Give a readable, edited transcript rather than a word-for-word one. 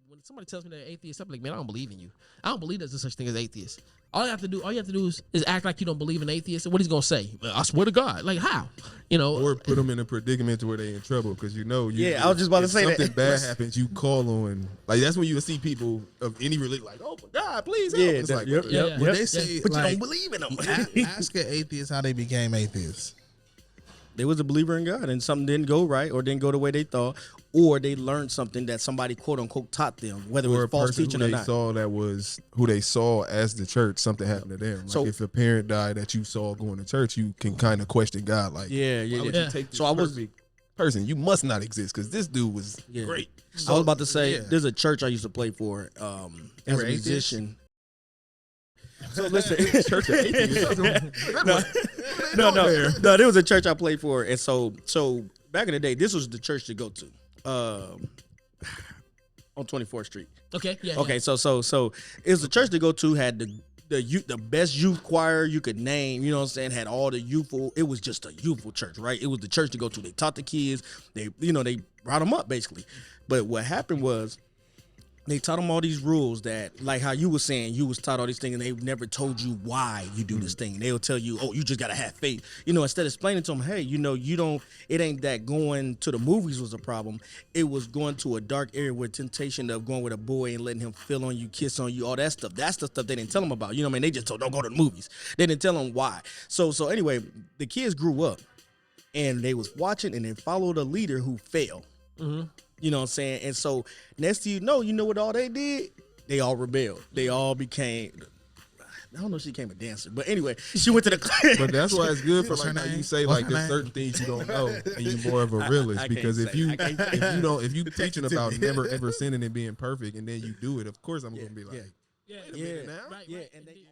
when somebody tells me they're atheist, I'm like, man, I don't believe in you. I don't believe there's no such thing as atheist. All you have to do is act like you don't believe in atheists. And what he's gonna say? I swear to God. Like how? Or put them in a predicament to where they in trouble because I was just about to say that. Something bad happens, you call on. Like that's when you see people of any religion like, oh my God, please help. It's like, When they say, but you like, don't believe in them. ask an atheist how they became atheists. They was a believer in God and something didn't go right or didn't go the way they thought, or they learned something that somebody quote unquote taught them, whether it or was a false person teaching who or they not. saw that was who they saw as the church, something happened to them. Like So- if a parent died that you saw going to church, you can kind of question God. Like, Yeah. why would you take this So I was- perfect person? You must not exist because this dude was great. I was about to say, yeah. there's a church I used to play for as were a atheists? musician. So listen, Church of atheists. no, there was a church I played for, and so back in the day, this was the church to go to, on 24th Street. Okay. Yeah. Okay, so it was the church to go to, had the best youth choir you could name, you know what I'm saying, had all the youthful, it was just a youthful church, right? It was the church to go to. They taught the kids, they brought them up basically. But what happened was they taught them all these rules that, like how you were saying, you was taught all these things and they never told you why you do this thing. They'll tell you, oh, you just got to have faith. Instead of explaining to them, hey, you don't, it ain't that going to the movies was a problem. It was going to a dark area with temptation of going with a boy and letting him feel on you, kiss on you, all that stuff. That's the stuff they didn't tell them about. You know what I mean? They just told, don't go to the movies. They didn't tell them why. So anyway, the kids grew up and they was watching and they followed a leader who failed. Mm-hmm. You know what I'm saying? And so next thing you know what all they did? They all rebelled. They all became, I don't know if she became a dancer, but anyway, she went to the But that's why it's good for What's like her how you name? say What's like her there's name? certain things you don't know and you're more of a realist I can't because if say. you I can't say. if you preaching about never ever sinning and being perfect and then you do it, of course I'm gonna be like, Yeah. Yeah, now? Right. yeah, Right. and they